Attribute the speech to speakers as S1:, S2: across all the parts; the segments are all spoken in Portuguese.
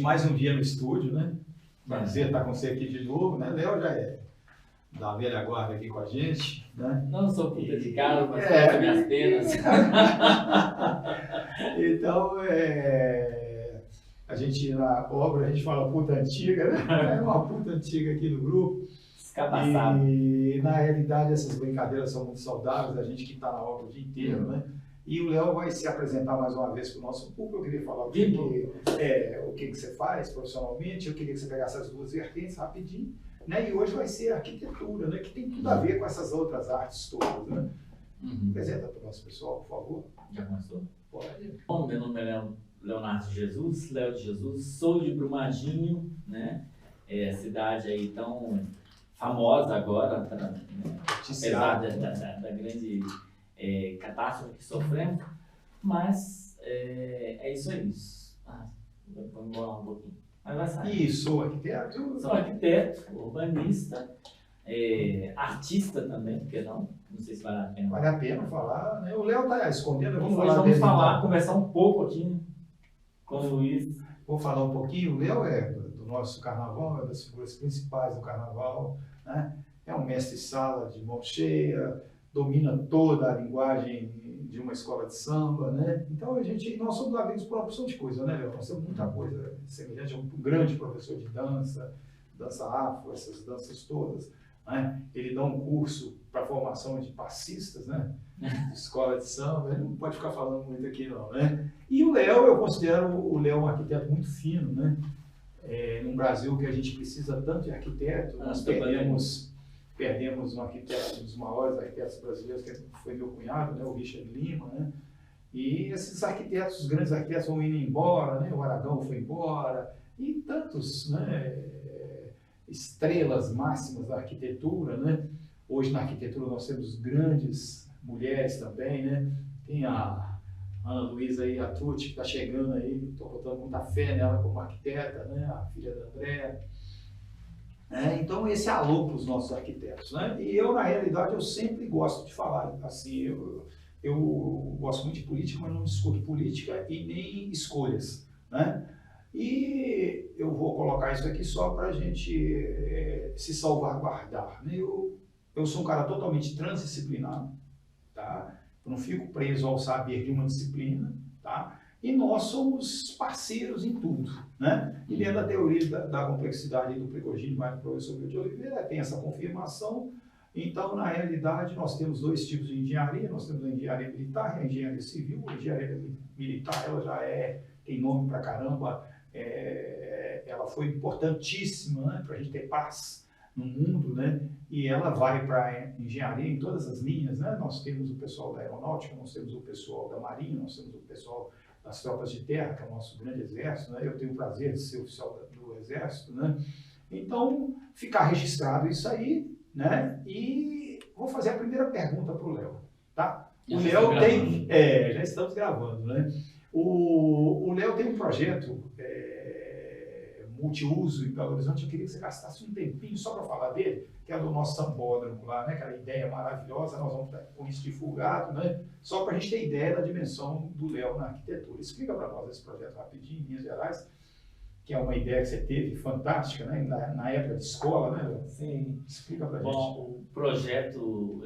S1: hoje mais um dia no estúdio, né? Prazer estar com você aqui de novo, né? Léo já é da velha guarda aqui com a gente, né?
S2: Não sou puta de cara, mas é minhas penas.
S1: Então, a gente na obra, a gente fala puta antiga, né? É uma puta antiga aqui do grupo.
S2: Escapaçado.
S1: E na realidade essas brincadeiras são muito saudáveis, a gente que está na obra o dia inteiro, né? E o Léo vai se apresentar mais uma vez para o nosso público. Eu queria falar o que você faz profissionalmente, eu queria que você pegasse as duas vertentes rapidinho, né? E hoje vai ser a arquitetura, né? Que tem tudo a ver com essas outras artes todas, né? Apresenta para o nosso pessoal, por favor.
S2: Já começou?
S1: Pode.
S2: Bom, meu nome é Leonardo Jesus, Léo de Jesus, sou de Brumadinho, né? Cidade aí tão famosa agora, apesar da grande catástrofe que sofremos, mas é isso aí. Vamos embora um pouquinho. Mas vai sair.
S1: E sou arquiteto?
S2: Sou arquiteto, urbanista, artista também, porque não? Não sei se vale a pena.
S1: Vale a pena falar, né? O Léo está escondendo, eu vou
S2: Hoje
S1: falar
S2: vamos
S1: dele,
S2: falar,
S1: então.
S2: conversar um pouco aqui, né, com o Luiz.
S1: Vou falar um pouquinho. O Léo é do nosso carnaval, é das figuras principais do carnaval, né? É um mestre-sala de mão cheia, domina toda a linguagem de uma escola de samba, né? Então nós somos amigos por uma opção de coisa, né, Léo? Nós temos muita coisa semelhante, é um grande professor de dança afro, essas danças todas, né? Ele dá um curso para formação de passistas, né? De escola de samba, ele não pode ficar falando muito aqui não, né? E o Léo, eu considero o Léo um arquiteto muito fino, né? Num Brasil que a gente precisa tanto de arquiteto, nós perdemos um arquiteto, um dos maiores arquitetos brasileiros, que foi meu cunhado, né, o Richard Lima, né? E esses arquitetos, os grandes arquitetos vão indo embora, né? O Aragão foi embora, e tantos, né, estrelas máximas da arquitetura, né? Hoje na arquitetura nós temos grandes mulheres também, né? Tem a Ana Luísa aí, a Tuti, que está chegando aí, estou botando muita fé nela como arquiteta, né? A filha da Andréa. Então esse é alô para os nossos arquitetos, né? E eu, na realidade, eu sempre gosto de falar assim, eu gosto muito de política, mas não discuto política e nem escolhas, né? E eu vou colocar isso aqui só para a gente se salvaguardar, né? Eu sou um cara totalmente transdisciplinar, tá? Eu não fico preso ao saber de uma disciplina, tá? E nós somos parceiros em tudo, né? E dentro da teoria da complexidade do Prigogine, mais do professor Milton de Oliveira, tem essa confirmação. Então, na realidade, nós temos dois tipos de engenharia. Nós temos a engenharia militar e a engenharia civil. A engenharia militar, ela já tem nome pra caramba, ela foi importantíssima, né, para a gente ter paz no mundo, né? E ela vai para a engenharia em todas as linhas, né? Nós temos o pessoal da aeronáutica, nós temos o pessoal da marinha, nós temos o pessoal das tropas de terra, que é o nosso grande exército, né? Eu tenho o prazer de ser oficial do exército, né? Então, ficar registrado isso aí, né? E vou fazer a primeira pergunta para o Léo, tá? O Léo tem... já estamos gravando, né? O Léo tem um projeto multiuso em Belo Horizonte. Eu queria que você gastasse um tempinho só para falar dele, que é do nosso sambódromo lá, né? Aquela ideia maravilhosa, nós vamos com isso divulgado, né? Só para a gente ter ideia da dimensão do Léo na arquitetura. Explica para nós esse projeto rapidinho, em Minas Gerais, que é uma ideia que você teve fantástica, né? Na época de escola, né, Léo?
S2: Sim.
S1: Explica para a gente.
S2: Bom, o projeto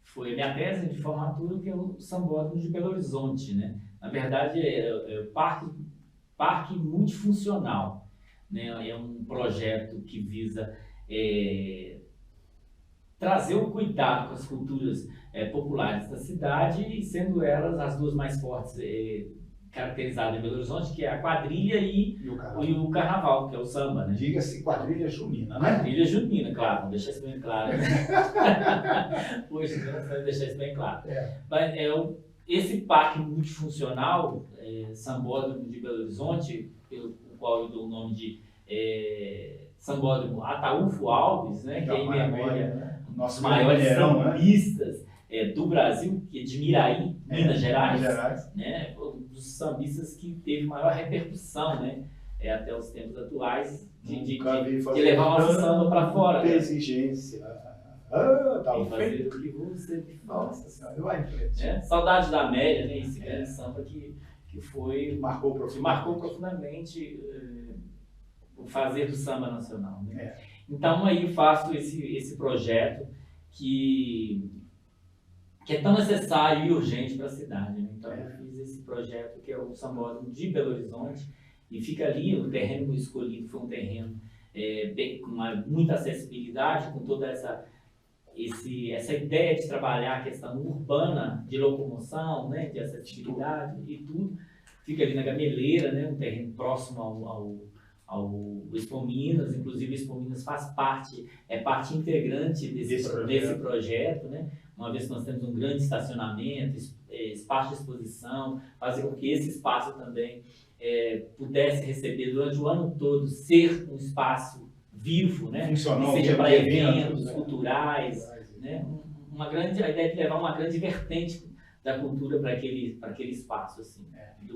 S2: foi a minha tese de formatura, que é o Sambódromo de Belo Horizonte, né? Na verdade, é parque multifuncional, né? É um projeto que visa trazer o cuidado com as culturas populares da cidade, e sendo elas as duas mais fortes caracterizadas em Belo Horizonte, que é a quadrilha e o carnaval, que é o samba, né?
S1: Diga-se quadrilha junina, né?
S2: Quadrilha junina, claro, vamos deixar isso bem claro. Hoje nós vamos deixar isso bem claro. Mas esse parque multifuncional, Sambódromo de Belo Horizonte, o qual eu dou o nome de Sambódromo Ataúfo Alves, né, que é em memória dos maiores sambistas do Brasil, que é de Miraí, Minas Gerais, né, um dos sambistas que teve maior repercussão, né, até os tempos atuais, de levar o nosso samba para fora.
S1: Exigência.
S2: E fazer o que você...
S1: Nossa Senhora, vai em frente.
S2: Saudade da Amélia, né, esse grande samba que que foi
S1: marcou
S2: profundamente o fazer do samba nacional, né? Então aí eu faço esse projeto que é tão necessário e urgente para a cidade, né? Então eu fiz esse projeto que é o Sambódromo de Belo Horizonte, e fica ali, o terreno escolhido foi um terreno com muita acessibilidade, com toda essa ideia de trabalhar a questão urbana, de locomoção, né, de acessibilidade e tudo. Fica ali na Gameleira, né, um terreno próximo ao Expo Minas, inclusive o Expo Minas faz parte integrante desse projeto, né? Uma vez que nós temos um grande estacionamento, espaço de exposição, fazer com que esse espaço também pudesse receber durante o ano todo, ser um espaço vivo, né?
S1: Funcional,
S2: seja para eventos culturais, né? A ideia de levar uma grande vertente da cultura para aquele espaço. Assim,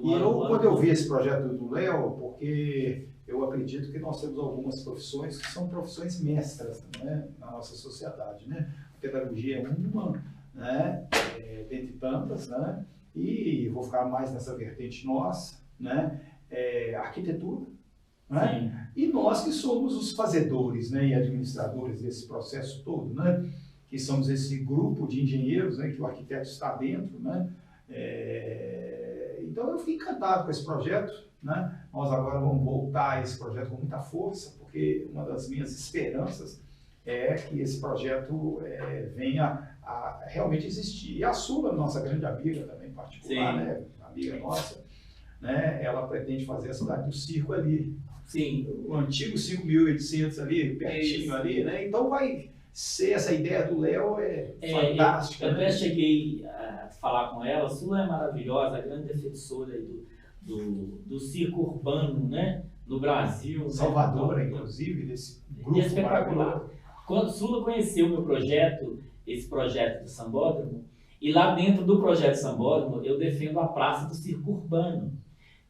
S1: quando eu vi esse projeto do Léo, porque eu acredito que nós temos algumas profissões que são profissões mestras, né, na nossa sociedade, né? A pedagogia é uma, né, dentre tantas, né? E vou ficar mais nessa vertente nossa, né? Arquitetura, né? E nós que somos os fazedores, né, e administradores desse processo todo, né? Que somos esse grupo de engenheiros, né, que o arquiteto está dentro, né? Então eu fiquei encantado com esse projeto, né? Nós agora vamos voltar a esse projeto com muita força, porque uma das minhas esperanças é que esse projeto venha a realmente existir. E a Sula, nossa grande amiga também particular, né? Amiga nossa, né? Ela pretende fazer a cidade do circo ali.
S2: Sim.
S1: O antigo 5.800 ali, pertinho ali, né? Então vai ser essa ideia do Léo fantástica.
S2: Eu até cheguei a falar com ela, a Sula é maravilhosa, a grande defensora do circo urbano, né? No Brasil.
S1: Salvador,
S2: né?
S1: Inclusive, desse grupo
S2: espetacular. Quando Sula conheceu o meu projeto, esse projeto do Sambódromo, e lá dentro do projeto Sambódromo eu defendo a Praça do Circo Urbano,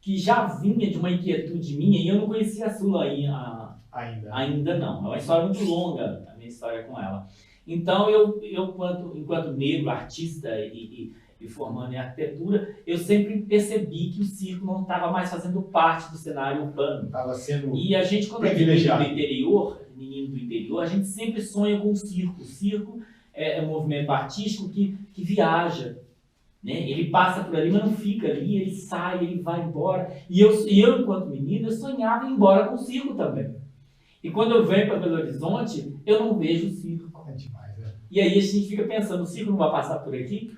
S2: que já vinha de uma inquietude minha, e eu não conhecia a Sula ainda não. É uma história muito longa, a minha história com ela. Então, eu enquanto negro, artista e formando em arquitetura, eu sempre percebi que o circo não estava mais fazendo parte do cenário urbano.
S1: Estava sendo
S2: E a gente, quando é menino do interior, a gente sempre sonha com o circo. O circo é um movimento artístico que viaja. Né? Ele passa por ali, mas não fica ali, ele sai, ele vai embora. E eu enquanto menino, eu sonhava em ir embora com o circo também. E quando eu venho para Belo Horizonte, eu não vejo o circo.
S1: É demais, né?
S2: E aí a gente fica pensando, o circo não vai passar por aqui?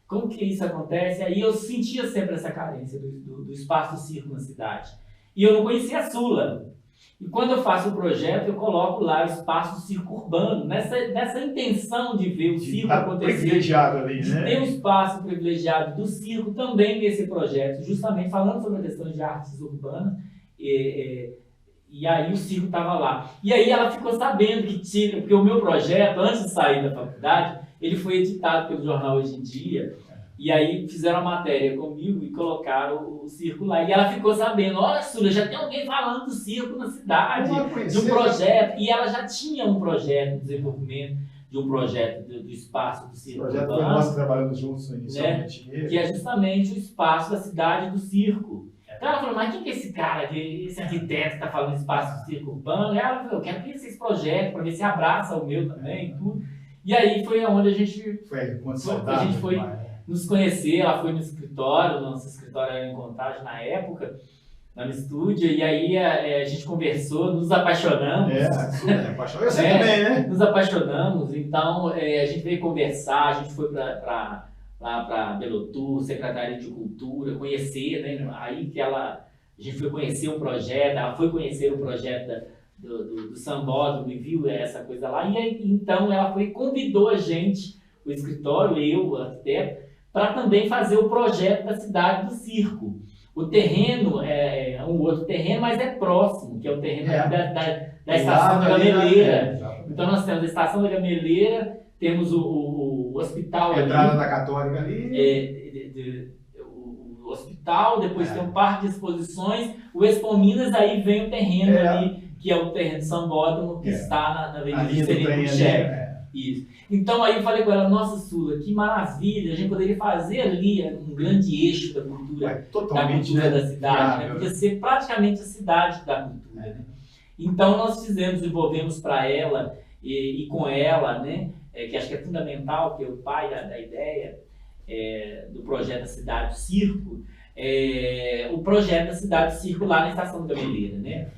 S2: Como que isso acontece? Aí eu sentia sempre essa carência do espaço do circo na cidade. E eu não conhecia a Sula. E quando eu faço o projeto, eu coloco lá o espaço do circo urbano, nessa intenção de ver o circo acontecer.
S1: Privilegiado ali,
S2: de
S1: né?
S2: ter um espaço privilegiado do circo também nesse projeto, justamente falando sobre a questão de artes urbanas. E aí o circo estava lá. E aí ela ficou sabendo que tinha, porque o meu projeto, antes de sair da faculdade, ele foi editado pelo jornal Hoje em Dia. E aí fizeram a matéria comigo e colocaram o circo lá. E ela ficou sabendo, olha, Sula, já tem alguém falando do circo na cidade, de um projeto. E ela já tinha um projeto de desenvolvimento, de um projeto do espaço do circo.
S1: O projeto foi nós trabalhando juntos inicialmente.
S2: Né? Que é justamente o espaço da cidade do circo. Então ela falou, mas quem que é esse cara, esse arquiteto que está falando espaço do circo urbano? E ela falou, eu quero conhecer esse projeto para ver se abraça o meu também e tudo. E aí foi onde a gente foi nos conhecer. Ela foi no escritório, nosso escritório era em Contagem na época, lá no estúdio, e aí a gente conversou, nos apaixonamos.
S1: Eu sei também, né?
S2: Nos apaixonamos, então a gente veio conversar, a gente foi lá para Belotur, Secretaria de Cultura, conhecer, né? Aí que a gente foi conhecer o projeto, ela foi conhecer o projeto do Sambódromo e viu essa coisa lá, e aí, então ela convidou a gente, o escritório, eu, o arquiteto, para também fazer o projeto da cidade do circo. O terreno é um outro terreno, mas é próximo, que é o terreno da Estação da Gameleira. Então nós temos a Estação da Gameleira, temos o hospital ali.
S1: A entrada da Católica ali.
S2: O hospital, depois tem um parque de exposições, o Expo Minas, aí vem o terreno ali, que é o terreno do Sambódromo, que está na Avenida Juscelino Kubitschek. Isso. Então aí eu falei com ela, nossa Sula, que maravilha, a gente poderia fazer ali um grande eixo da cultura, da cidade, né? Podia ser praticamente a cidade da cultura, né? Então nós desenvolvemos para ela e com ela, né, que acho que é fundamental, que é o pai da ideia do projeto da Cidade do Circo, o projeto da Cidade do Circo lá na Estação Gameleira, né?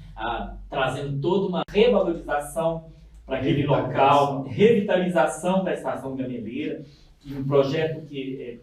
S2: Trazendo toda uma revalorização para aquele local, revitalização da Estação Gameleira, um projeto que é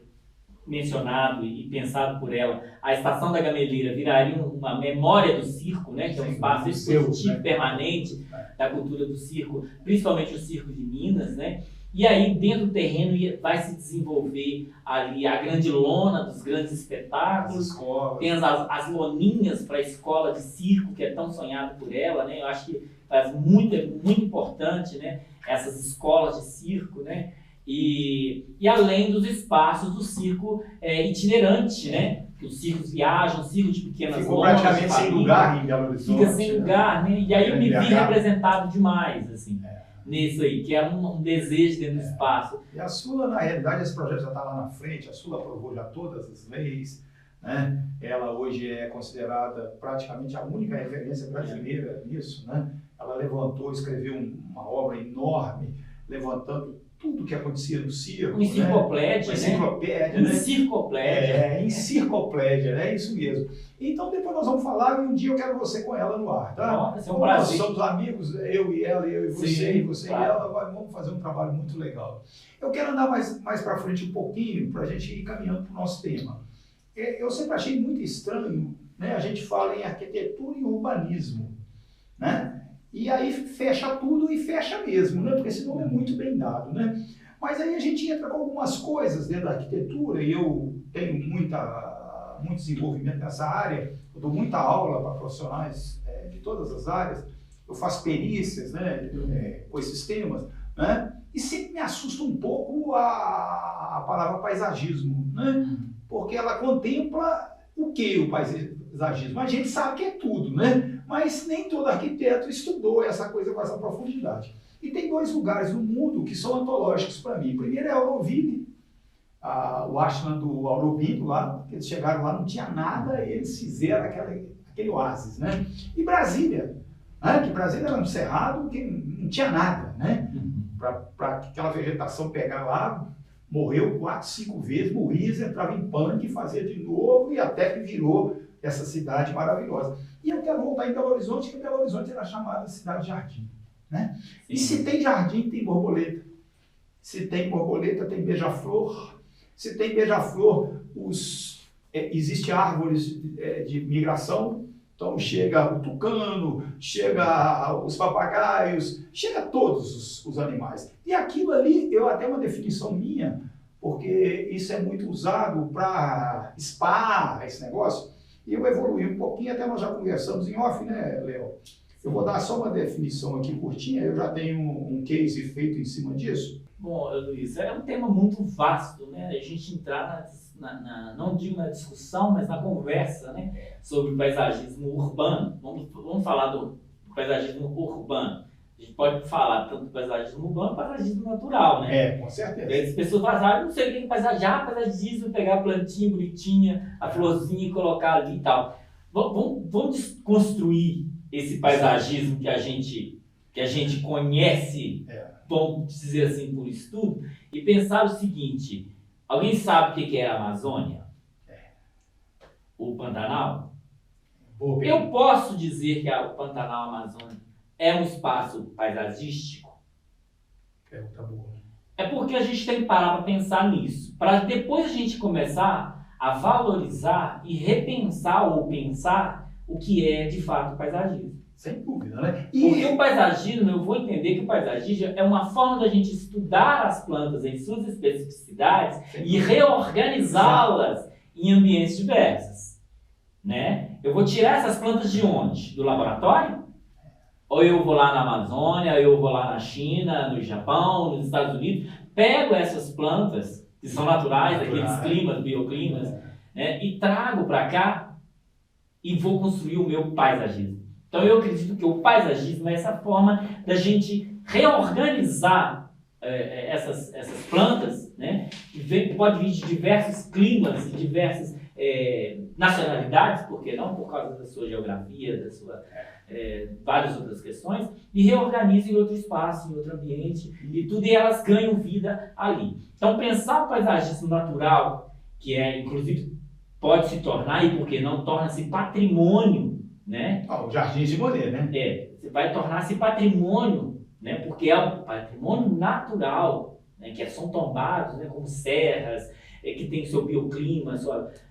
S2: mencionado e pensado por ela, a Estação da Gameleira viraria uma memória do circo, né, que é um espaço expositivo, né, permanente da cultura do circo, principalmente o circo de Minas, né? E aí dentro do terreno vai se desenvolver ali a grande lona dos grandes espetáculos, tem as loninhas para a escola de circo, que é tão sonhada por ela, né? Eu acho que faz muito importante, né, essas escolas de circo, né? E além dos espaços do circo itinerante, né? Que os circos viajam, circo de pequenas
S1: ficou praticamente sem lugar em Belo Horizonte.
S2: Fica sem lugar, né? E aí eu me vi representado demais, assim, nisso aí, que era um desejo dentro do espaço.
S1: E a Sula, na realidade, esse projeto já está lá na frente, a Sula aprovou já todas as leis, né? Ela hoje é considerada praticamente a única referência brasileira nisso, né? Ela levantou, escreveu uma obra enorme, levantando tudo que acontecia no circo.
S2: Uma enciclopédia,
S1: né? Uma
S2: enciclopédia.
S1: Enciclopédia, é isso mesmo. Então depois nós vamos falar e um dia eu quero você com ela no ar, tá?
S2: Nossa, é um prazer.
S1: Nós somos amigos, eu e ela, eu e você,
S2: sim,
S1: e você claro. E ela, vamos fazer um trabalho muito legal. Eu quero andar mais para frente um pouquinho, para a gente ir caminhando para o nosso tema. Eu sempre achei muito estranho, né? A gente fala em arquitetura e urbanismo, né? E aí fecha tudo e fecha mesmo, né? Porque esse nome é muito bem dado, né? Mas aí a gente entra com algumas coisas dentro da arquitetura, e eu tenho muito desenvolvimento nessa área, eu dou muita aula para profissionais de todas as áreas, eu faço perícias, né, com esses temas, né? E sempre me assusta um pouco a palavra paisagismo, né? Porque ela contempla o que o paisagismo? A gente sabe que é tudo, né? Mas nem todo arquiteto estudou essa coisa com essa profundidade. E tem dois lugares no mundo que são antológicos para mim. O primeiro é Auroville, o Ashland do Auroville, lá, eles chegaram lá, não tinha nada, eles fizeram aquele oásis, né? E Brasília, né? Que Brasília era um cerrado que não tinha nada, né? Para aquela vegetação pegar lá, morreu 4, 5 vezes, morria, entrava em pânico e fazia de novo, e até que virou essa cidade maravilhosa. E eu quero voltar em Belo Horizonte, que Belo Horizonte era chamada Cidade Jardim, né? E se tem jardim, tem borboleta. Se tem borboleta, tem beija-flor. Se tem beija-flor, existe árvores de migração. Então chega o tucano, chega os papagaios, chega todos os animais. E aquilo ali, até uma definição minha, porque isso é muito usado para spa, esse negócio. E eu evoluí um pouquinho, até nós já conversamos em off, né, Léo? Eu vou dar só uma definição aqui curtinha, eu já tenho um case feito em cima disso.
S2: Bom, Luiz, é um tema muito vasto, né? A gente entrar não digo na discussão, mas na conversa, né? Sobre paisagismo urbano. Vamos falar do paisagismo urbano. A gente pode falar tanto do paisagismo urbano quanto do paisagismo natural, né?
S1: Com certeza.
S2: As pessoas falam, não sei o que é paisagismo, pegar a plantinha bonitinha, a florzinha e colocar ali e tal. Vamos desconstruir esse paisagismo que a gente conhece, vamos dizer assim, por estudo, e pensar o seguinte: alguém sabe o que é a Amazônia? O Pantanal? Eu posso dizer que o Pantanal Amazônia é um espaço paisagístico?
S1: Tá bom.
S2: É porque a gente tem que parar para pensar nisso, para depois a gente começar a valorizar e repensar ou pensar o que é de fato paisagismo.
S1: Sem dúvida, né?
S2: Porque o paisagismo, eu vou entender que o paisagismo é uma forma da gente estudar as plantas em suas especificidades e reorganizá-las em ambientes diversos, né? Eu vou tirar essas plantas de onde? Do laboratório? Ou eu vou lá na Amazônia, ou eu vou lá na China, no Japão, nos Estados Unidos, pego essas plantas que são naturais, daqueles climas, bioclimas, né? E trago para cá e vou construir o meu paisagismo. Então eu acredito que o paisagismo é essa forma da gente reorganizar essas plantas, né? Pode vir de diversos climas, de diversas nacionalidades, por que não? Por causa da sua geografia, da sua várias outras questões, e reorganiza em outro espaço, em outro ambiente, e elas ganham vida ali. Então, pensar o paisagismo natural, que inclusive, pode se tornar, e por que não, torna-se patrimônio, né?
S1: O Jardim de Monet, né?
S2: Vai tornar-se patrimônio, né? Porque é um patrimônio natural, né? Que são tombados, né? Como serras, que tem seu bioclima,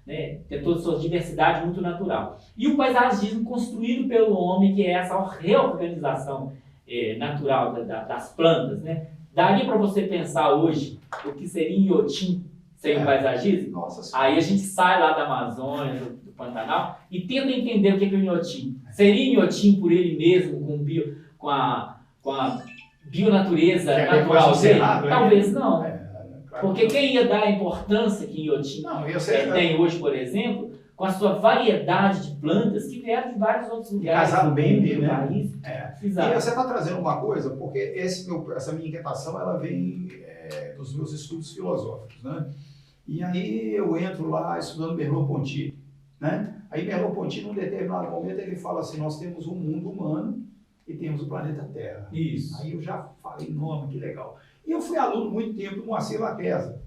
S2: né? Tem toda a sua diversidade muito natural. E o paisagismo construído pelo homem, que é essa reorganização natural das plantas, né? Daria para você pensar hoje o que seria Inhotim sem o paisagismo?
S1: Nossa,
S2: aí a gente sai lá da Amazônia, do Pantanal, e tenta entender o que é o Inhotim. Seria Inhotim por ele mesmo, com a bionatureza natural dele? Talvez não. Porque quem ia dar a importância que Inhotim tem hoje, por exemplo, com a sua variedade de plantas que vieram de vários outros lugares
S1: do
S2: país.
S1: E você está trazendo uma coisa, porque essa minha inquietação ela vem dos meus estudos filosóficos, né? E aí eu entro lá estudando Merleau-Ponty, né? Aí Merleau-Ponty, num determinado momento, ele fala assim, nós temos um mundo humano e temos o planeta Terra.
S2: Isso.
S1: Aí eu já falei, nome, que legal. E eu fui aluno muito tempo do Moacir Laqueza.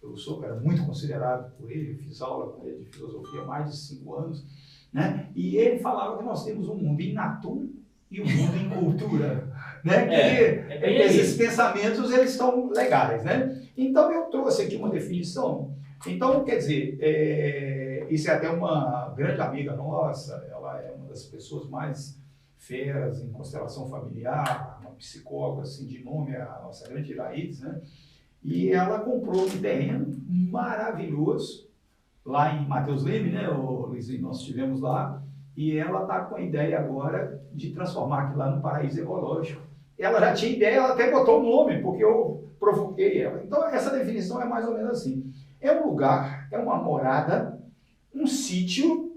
S1: Eu sou, cara, muito considerado por ele, fiz aula com ele de filosofia há mais de 5 anos, né? E ele falava que nós temos um mundo in natura e um mundo em cultura, né? Esses pensamentos, eles estão legais, né? Então, eu trouxe aqui uma definição. Então, quer dizer, isso é até uma grande amiga nossa, ela é uma das pessoas mais feras em constelação familiar, uma psicóloga assim, de nome, a nossa grande Iraídes, né? E ela comprou um terreno maravilhoso lá em Mateus Leme, né, Luizinho? Nós estivemos lá, e ela está com a ideia agora de transformar aquilo lá num paraíso ecológico. Ela já tinha ideia, ela até botou o nome, porque eu provoquei ela. Então, essa definição é mais ou menos assim. É um lugar, é uma morada, um sítio,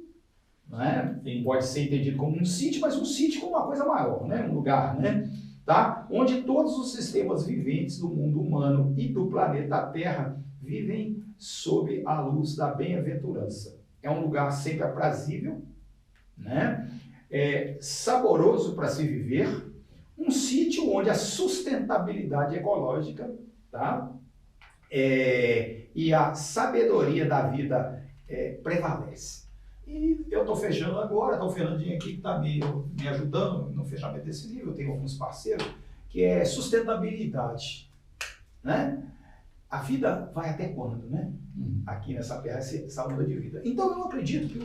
S1: né? Pode ser entendido como um sítio, mas um sítio com uma coisa maior, né? Um lugar, né? Tá? Onde todos os sistemas viventes do mundo humano e do planeta Terra vivem sob a luz da bem-aventurança. É um lugar sempre aprazível, né? Saboroso para se viver, um sítio onde a sustentabilidade ecológica, tá? E a sabedoria da vida prevalece. E eu estou fechando agora, está o Fernandinho aqui que está me ajudando no fechamento desse livro, eu tenho alguns parceiros, que é sustentabilidade, né? A vida vai até quando, né? Aqui nessa terra, essa onda de vida. Então eu acredito que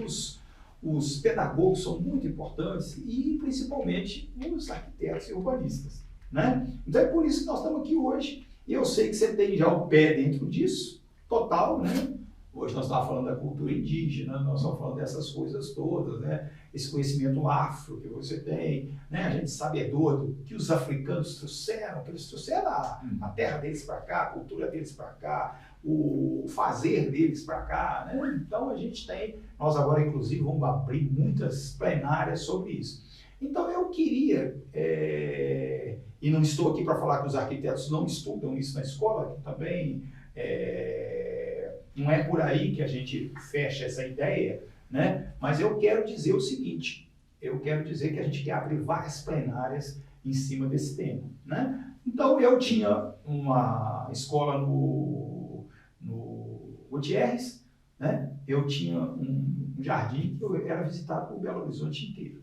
S1: os pedagogos são muito importantes e principalmente os arquitetos e urbanistas, né? Então é por isso que nós estamos aqui hoje. E eu sei que você tem já o pé dentro disso, total, né? Hoje nós estávamos falando da cultura indígena, nós estamos falando dessas coisas todas, né? Esse conhecimento afro que você tem, né? A gente sabedor do que os africanos trouxeram, que eles trouxeram a terra deles para cá, a cultura deles para cá, o fazer deles para cá, né? Então a gente tem, nós agora inclusive vamos abrir muitas plenárias sobre isso. Então eu queria, e não estou aqui para falar que os arquitetos não estudam isso na escola, que também não é por aí que a gente fecha essa ideia, né? Mas eu quero dizer o seguinte, eu quero dizer que a gente quer abrir várias plenárias em cima desse tema, né? Então eu tinha uma escola no Gutierrez, né? Eu tinha um jardim que eu era visitado por Belo Horizonte inteiro.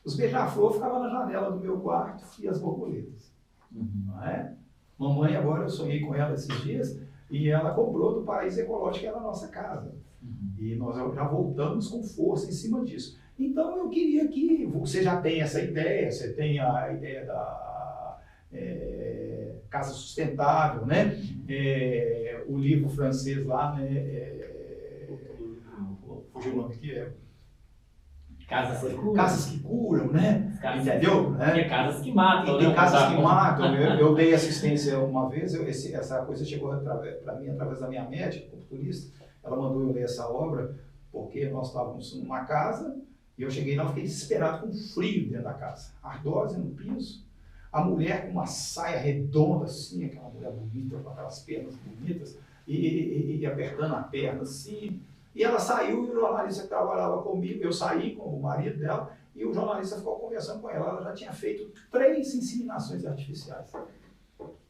S1: Os beija-flor ficavam na janela do meu quarto e as borboletas. Não é? Mamãe, agora eu sonhei com ela esses dias, e ela comprou do Paraíso Ecológico, que era a nossa casa. E nós já voltamos com força em cima disso. Então eu queria que você já tenha essa ideia, você tem a ideia da casa sustentável, né? O livro francês lá, né? Fugiu o nome aqui, Casas que curam, né? Entendeu?
S2: Tem casas que matam.
S1: Tem casas que matam. Eu dei assistência uma vez, essa coisa chegou para mim através da minha médica, culturista. Ela mandou eu ler essa obra, porque nós estávamos numa casa, e eu cheguei lá e fiquei desesperado com frio dentro da casa. Ardose no piso, a mulher com uma saia redonda assim, aquela mulher bonita, com aquelas pernas bonitas, e apertando a perna assim. E ela saiu e o jornalista que trabalhava comigo, eu saí com o marido dela, e o jornalista ficou conversando com ela. Ela já tinha feito 3 inseminações artificiais.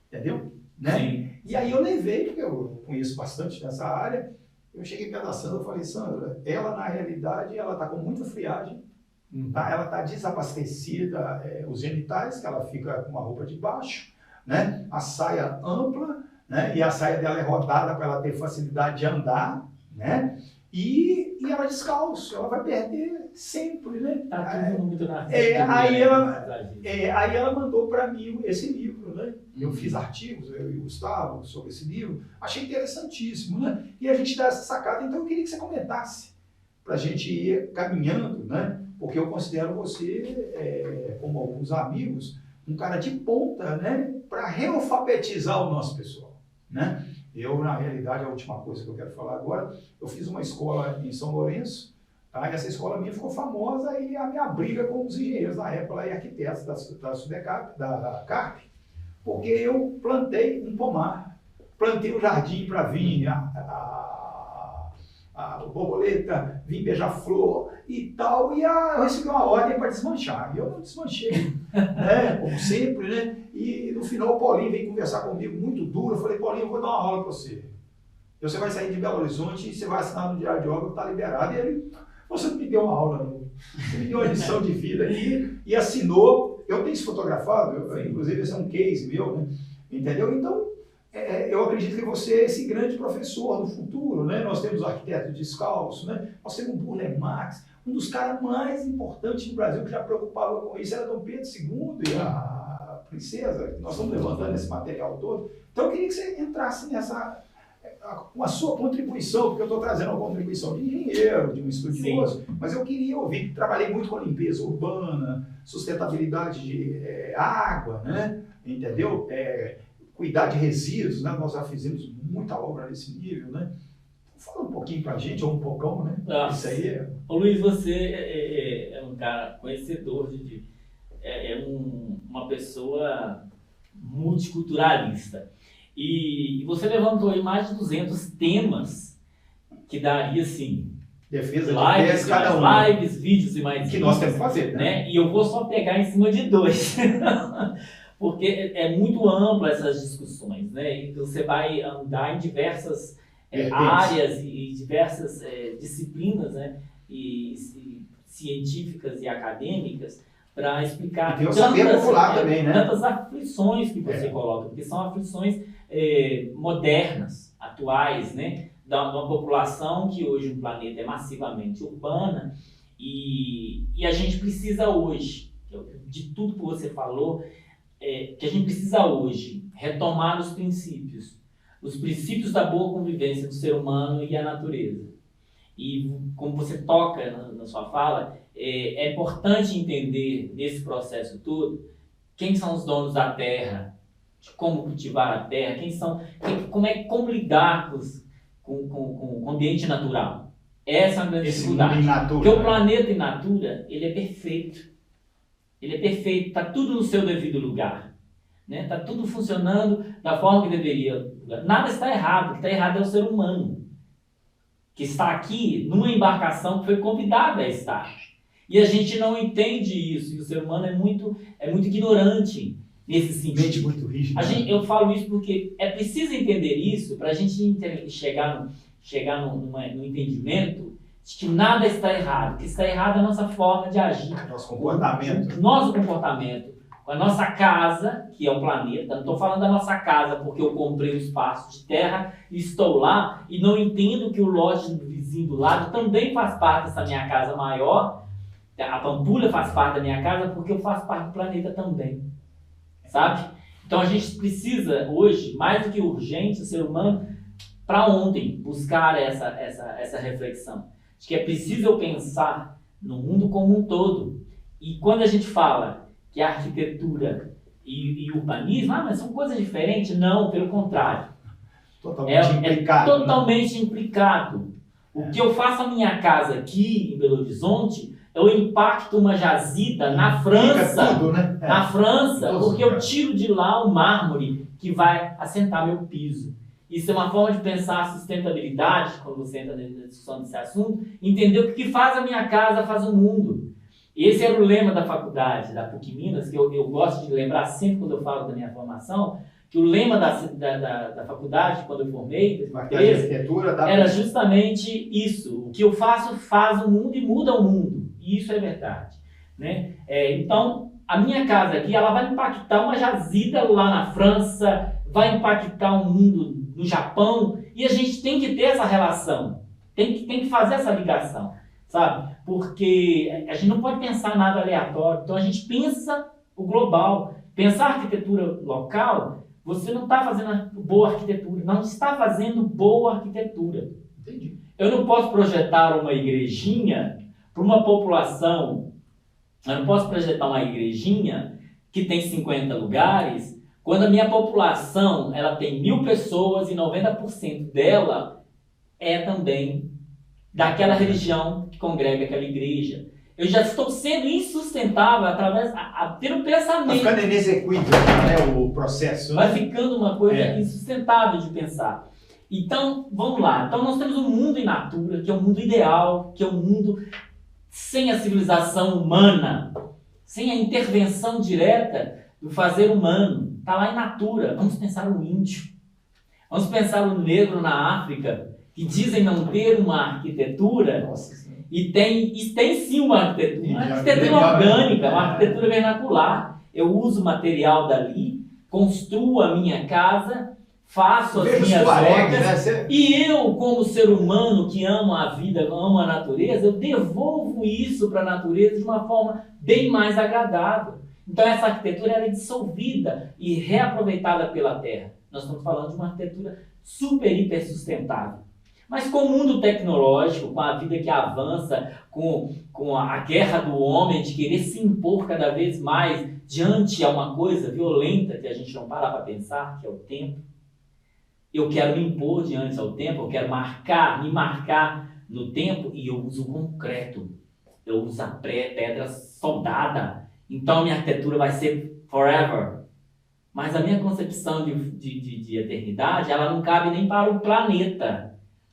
S1: Entendeu? Né?
S2: Sim.
S1: E aí eu levei, porque eu conheço bastante nessa área, eu cheguei perto da Sandra e falei, Sandra, ela na realidade, ela está com muita friagem, tá? Ela está desabastecida, os genitais, que ela fica com uma roupa de baixo, né? A saia ampla, né? E a saia dela é rodada para ela ter facilidade de andar, né? E ela descalço, ela vai perder sempre, né?
S2: Tá tudo muito na
S1: aí ela mandou para mim esse livro, né? Eu fiz artigos, eu e o Gustavo, sobre esse livro, achei interessantíssimo, né? E a gente dá essa sacada, então eu queria que você comentasse, para a gente ir caminhando, né? Porque eu considero você, como alguns amigos, um cara de ponta, né? Para realfabetizar o nosso pessoal, né? Eu, na realidade, a última coisa que eu quero falar agora, eu fiz uma escola em São Lourenço, tá? E essa escola minha ficou famosa e a minha briga com os engenheiros na época lá, e arquitetos da Sudecap, da CARP, porque eu plantei um pomar, plantei um jardim para vir a borboleta, vir beija-flor e tal, e eu recebi uma ordem para desmanchar, e eu não desmanchei, né? Como sempre, né? E no final o Paulinho veio conversar comigo muito duro. Eu falei, Paulinho, eu vou dar uma aula para você. Você vai sair de Belo Horizonte e você vai assinar no Diário de Obra que está liberado. E ele, você me deu uma aula, não. Você me deu uma lição de vida aqui e assinou. Eu tenho isso fotografado, inclusive esse é um case meu, né? Entendeu? Então, eu acredito que você é esse grande professor do futuro, né? Nós temos o arquiteto descalço, né? Nós temos o Burle Marx, um dos caras mais importantes do Brasil que já preocupava com isso era Dom Pedro II e a princesa. Nós estamos levantando esse material todo. Então eu queria que você entrasse nessa, com a sua contribuição, porque eu estou trazendo a contribuição de engenheiro, de um estudioso, sim, mas eu queria ouvir, trabalhei muito com limpeza urbana, sustentabilidade de água, né? Entendeu? Cuidar de resíduos, né? Nós já fizemos muita obra nesse nível, né? Fala um pouquinho pra gente, ou um poucão, né? Isso aí
S2: Ô Luiz, você é um cara conhecedor uma pessoa multiculturalista. E você levantou aí mais de 200 temas que daria, assim,
S1: defesa de tese cada um.
S2: Lives, vídeos e mais
S1: que nós temos que fazer, né?
S2: E eu vou só pegar em cima de 2. Porque é muito ampla essas discussões, né? E você vai andar em diversas áreas e diversas disciplinas, né? E científicas e acadêmicas para explicar tantas aflições que você coloca, porque são aflições modernas, atuais, né? De uma população que hoje no planeta é massivamente urbana e a gente precisa hoje, de tudo que você falou, que a gente precisa hoje retomar os princípios da boa convivência do ser humano e a natureza. E como você toca na sua fala, é importante entender nesse processo todo quem são os donos da terra, de como cultivar a terra, como lidar com o ambiente natural. Essa é uma grande dificuldade. Porque o planeta in natura, ele é perfeito. Ele é perfeito, está tudo no seu devido lugar. Né? Está tudo funcionando da forma que deveria. Nada está errado, o que está errado é o ser humano, que está aqui numa embarcação que foi convidada a estar. E a gente não entende isso, e o ser humano é muito ignorante nesse sentido.
S1: Muito rígido.
S2: Eu falo isso porque é preciso entender isso para a gente chegar no entendimento de que nada está errado. O que está errado é a nossa forma de agir.
S1: Nosso comportamento.
S2: Nosso comportamento. A nossa casa, que é o planeta, não estou falando da nossa casa porque eu comprei um espaço de terra e estou lá e não entendo que o lote do vizinho do lado também faz parte dessa minha casa maior. A Pampulha faz parte da minha casa porque eu faço parte do planeta também. Sabe? Então a gente precisa hoje, mais do que urgente, o ser humano, para ontem, buscar essa reflexão. De que é preciso eu pensar no mundo como um todo. E quando a gente fala que a arquitetura e urbanismo, mas são coisas diferentes? Não, pelo contrário. Totalmente implicado. O que eu faço a minha casa aqui em Belo Horizonte eu impacto uma jazida na França,
S1: tudo, né?
S2: na França, porque eu
S1: lugares.
S2: tiro de lá o mármore que vai assentar meu piso. Isso é uma forma de pensar a sustentabilidade, quando você entra na discussão desse assunto, entender o que faz a minha casa, faz o mundo. Esse era o lema da faculdade, da PUC Minas, que eu gosto de lembrar sempre quando eu falo da minha formação, que o lema da faculdade, quando eu formei, era justamente isso. O que eu faço, faz o mundo e muda o mundo. E isso é verdade. Né? Então, a minha casa aqui, ela vai impactar uma jazida lá na França, vai impactar o mundo no Japão, e a gente tem que ter essa relação, tem que fazer essa ligação, sabe? Porque a gente não pode pensar nada aleatório, então a gente pensa o global. Pensar arquitetura local, você não está fazendo boa arquitetura, não está fazendo boa arquitetura.
S1: Entendi.
S2: Eu não posso projetar uma igrejinha para uma população, eu não posso projetar uma igrejinha que tem 50 lugares, quando a minha população ela tem 1.000 pessoas e 90% dela é também daquela religião que congrega aquela igreja. Eu já estou sendo insustentável através pelo pensamento.
S1: Vai ficando inexequível, né, o processo.
S2: Vai ficando uma coisa insustentável de pensar. Então, vamos lá. Então, nós temos um mundo in natura, que é um mundo ideal, que é um mundo sem a civilização humana, sem a intervenção direta do fazer humano. Está lá in natura. Vamos pensar o índio. Vamos pensar o negro na África, que dizem não ter uma arquitetura.
S1: Nossa,
S2: e tem sim uma arquitetura orgânica, uma arquitetura vernacular. Eu uso material dali, construo a minha casa, faço as minhas obras, né? E eu, como ser humano que ama a vida, ama a natureza, eu devolvo isso para a natureza de uma forma bem mais agradável. Então essa arquitetura ela é dissolvida e reaproveitada pela terra. Nós estamos falando de uma arquitetura super, hiper sustentável. Mas com o mundo tecnológico, com a vida que avança, com a guerra do homem, de querer se impor cada vez mais diante a uma coisa violenta que a gente não para pensar, que é o tempo. Eu quero me impor diante ao tempo, eu quero me marcar no tempo, e eu uso o concreto. Eu uso a pedra soldada. Então a minha arquitetura vai ser forever. Mas a minha concepção de eternidade, ela não cabe nem para o planeta.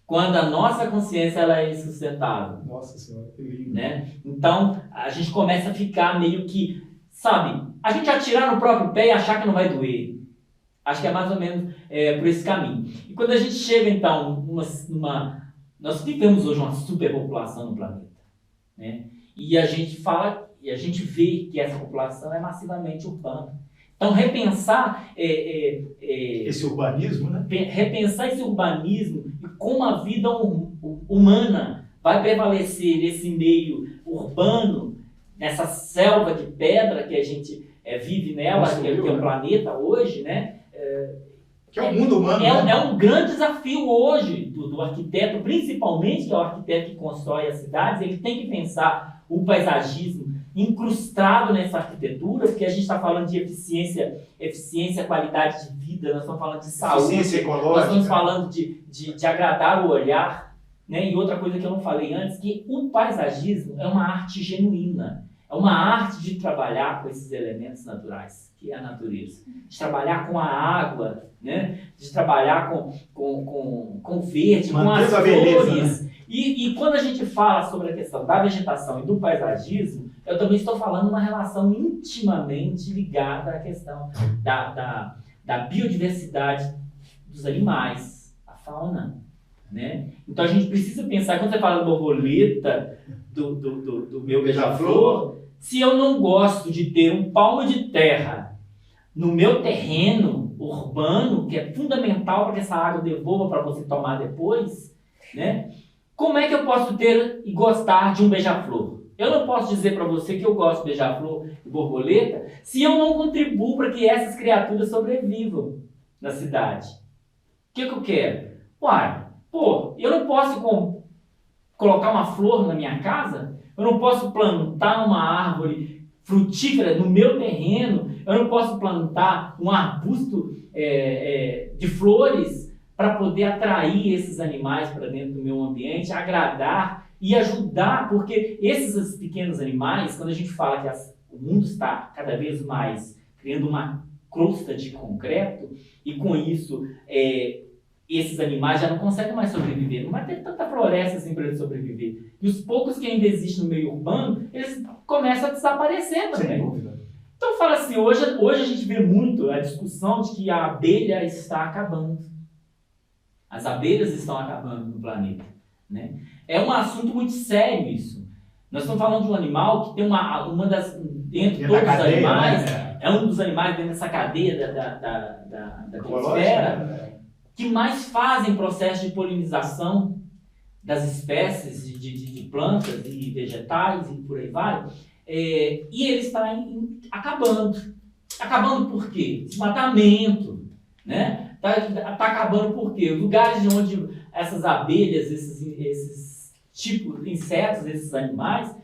S2: Quando a nossa consciência ela é insustentável.
S1: Nossa Senhora, que lindo.
S2: Né? Então, a gente começa a ficar meio que, sabe, a gente atirar no próprio pé e achar que não vai doer. Acho que é mais ou menos por esse caminho. E quando a gente chega, então, nós vivemos hoje uma superpopulação no planeta. Né? E a gente vê que essa população é massivamente urbana. Então, repensar
S1: esse urbanismo, né?
S2: Repensar esse urbanismo e como a vida humana vai prevalecer nesse meio urbano, nessa selva de pedra que a gente vive nela, que é o planeta hoje, né?
S1: Que é o mundo humano.
S2: É um grande desafio hoje do arquiteto, principalmente que é o arquiteto que constrói as cidades. Ele tem que pensar o paisagismo incrustado nessa arquitetura, porque a gente está falando de eficiência, qualidade de vida, nós estamos falando de saúde,
S1: eficiência ecológica,
S2: nós estamos falando de agradar o olhar, né? E outra coisa que eu não falei antes, que o paisagismo é uma arte genuína, é uma arte de trabalhar com esses elementos naturais, que é a natureza, de trabalhar com a água, né? De trabalhar com o verde, com as flores. Beleza, né? E quando a gente fala sobre a questão da vegetação e do paisagismo, eu também estou falando uma relação intimamente ligada à questão da biodiversidade dos animais, a fauna. Né? Então a gente precisa pensar, quando você fala borboleta, do meu beija-flor, se eu não gosto de ter um palmo de terra no meu terreno urbano, que é fundamental para que essa água devolva para você tomar depois, né? Como é que eu posso ter e gostar de um beija-flor? Eu não posso dizer para você que eu gosto de beija-flor e borboleta se eu não contribuo para que essas criaturas sobrevivam na cidade. O que eu quero? Eu não posso colocar uma flor na minha casa? Eu não posso plantar uma árvore frutífera no meu terreno? Eu não posso plantar um arbusto de flores para poder atrair esses animais para dentro do meu ambiente, agradar e ajudar, porque esses pequenos animais, quando a gente fala que o mundo está cada vez mais criando uma crosta de concreto, e com isso esses animais já não conseguem mais sobreviver, não vai ter tanta floresta assim para eles sobreviver. E os poucos que ainda existem no meio urbano, eles começam a desaparecer também.
S1: Sem dúvida.
S2: Então fala assim, hoje a gente vê muito a discussão de que a abelha está acabando. As abelhas estão acabando no planeta, né? É um assunto muito sério isso. Nós estamos falando de um animal que tem uma das... Dentro de todos os animais, né? É um dos animais dentro dessa cadeia da biosfera que mais fazem processo de polinização das espécies de plantas e vegetais e por aí vai. E ele está acabando. Acabando por quê? Desmatamento, né? Está acabando por quê? Lugares onde essas abelhas, esses tipos de insetos, esses animais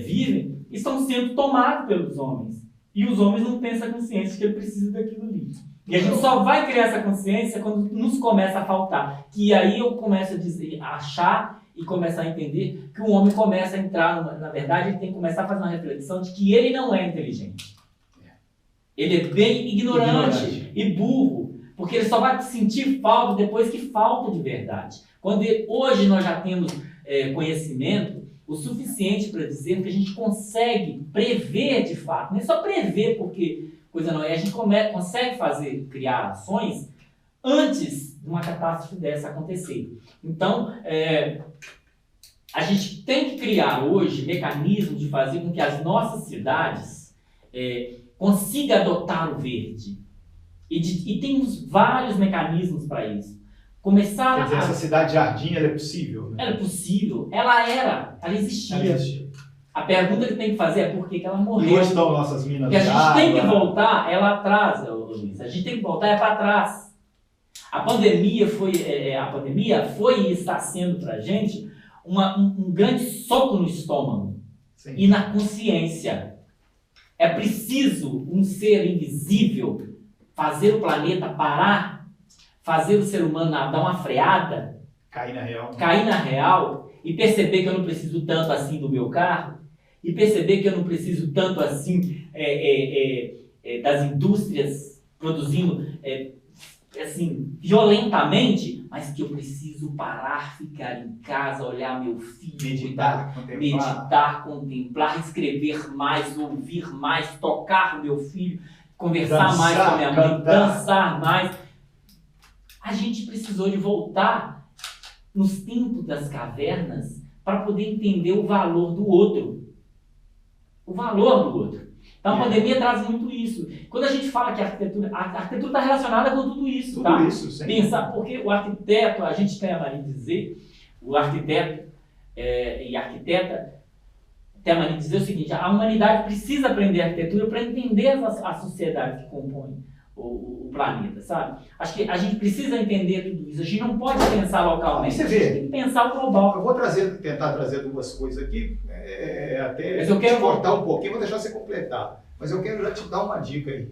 S2: vivem, estão sendo tomados pelos homens. E os homens não têm essa consciência de que ele precisa daquilo ali. E a gente só vai criar essa consciência quando nos começa a faltar. Que aí eu começo a achar e começar a entender que o homem começa a entrar, na verdade, ele tem que começar a fazer uma reflexão de que ele não é inteligente. Ele é bem ignorante e burro, porque ele só vai sentir falta depois que falta de verdade. Quando hoje nós já temos conhecimento o suficiente para dizer que a gente consegue prever de fato, não é só prever porque coisa não é, a gente consegue criar ações antes de uma catástrofe dessa acontecer. Então, a gente tem que criar hoje mecanismos de fazer com que as nossas cidades consigam adotar o verde. E temos vários mecanismos para isso.
S1: Quer dizer, essa cidade-jardim, ela é possível? Né?
S2: Ela é possível. Ela existia. A pergunta que tem que fazer é por que ela morreu.
S1: E hoje estão nossas minas
S2: Porque a gente tem que voltar atrás, Luiz. A gente tem que voltar para trás. A pandemia foi e está sendo para a gente um grande soco no estômago. Sim. E na consciência. É preciso um ser invisível fazer o planeta parar, fazer o ser humano dar uma freada, cair na real e perceber que eu não preciso tanto assim do meu carro, e perceber que eu não preciso tanto assim das indústrias produzindo assim, violentamente, mas que eu preciso parar, ficar em casa, olhar meu filho, meditar, contemplar, escrever mais, ouvir mais, tocar o meu filho, conversar mais com a minha mãe, dançar mais. A gente precisou de voltar nos tempos das cavernas para poder entender o valor do outro. O valor do outro. Então a pandemia traz muito isso. Quando a gente fala que a arquitetura está relacionada com tudo isso. Tudo tá?
S1: Isso, sim.
S2: Pensar, porque o arquiteto, a gente tem a mania de dizer, o arquiteto e a arquiteta tem a mania de dizer o seguinte: a humanidade precisa aprender arquitetura para entender a sociedade que compõe o planeta, sabe? Acho que a gente precisa entender tudo isso. A gente não pode pensar localmente. A gente tem que pensar o global.
S1: Eu vou tentar trazer duas coisas aqui, até
S2: mas eu quero
S1: cortar um pouquinho, vou deixar você completar. Mas eu quero já te dar uma dica aí.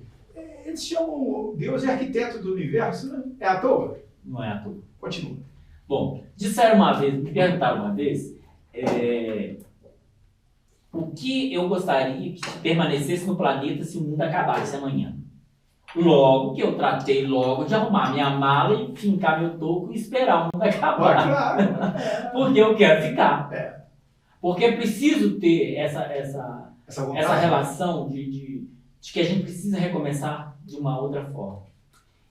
S1: Eles chamam Deus de arquiteto do universo, né? É à toa?
S2: Não é à toa.
S1: Continua.
S2: Bom, disseram uma vez, me perguntaram uma vez, o que eu gostaria que permanecesse no planeta se o mundo acabasse amanhã. Logo que eu tratei logo de arrumar minha mala e fincar meu toco e esperar o mundo acabar.
S1: Claro.
S2: Porque eu quero ficar. Porque é preciso ter essa relação de que a gente precisa recomeçar de uma outra forma.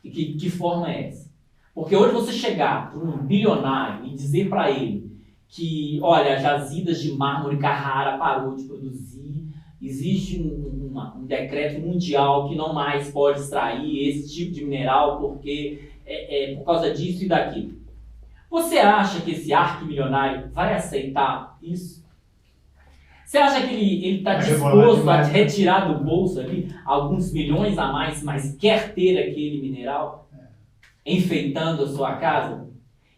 S2: E que forma é essa? Porque hoje você chegar para um bilionário e dizer para ele que, olha, as jazidas de mármore Carrara parou de produzir, existe um decreto mundial que não mais pode extrair esse tipo de mineral porque por causa disso e daquilo. Você acha que esse arquimilionário vai aceitar isso? Você acha que ele está disposto a retirar do bolso ali alguns milhões a mais, mas quer ter aquele mineral enfeitando a sua casa?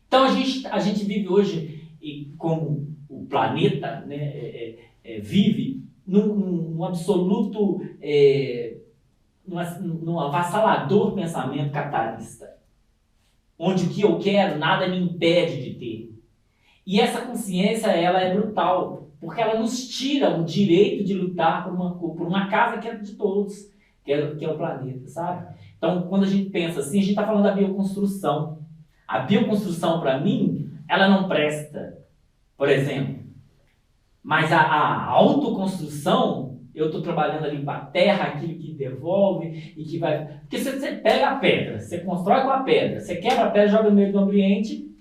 S2: Então a gente vive hoje, como o planeta vive, num absoluto, num avassalador pensamento capitalista, onde o que eu quero nada me impede de ter. E essa consciência, ela é brutal, porque ela nos tira o direito de lutar por uma casa que é de todos, que é o planeta, sabe? Então, quando a gente pensa assim, a gente está falando da bioconstrução. A bioconstrução, para mim, ela não presta, por exemplo. Mas a autoconstrução, eu estou trabalhando ali com a terra, aquilo que devolve e que vai... Porque você pega a pedra, você constrói com a pedra, você quebra a pedra, joga no meio do ambiente.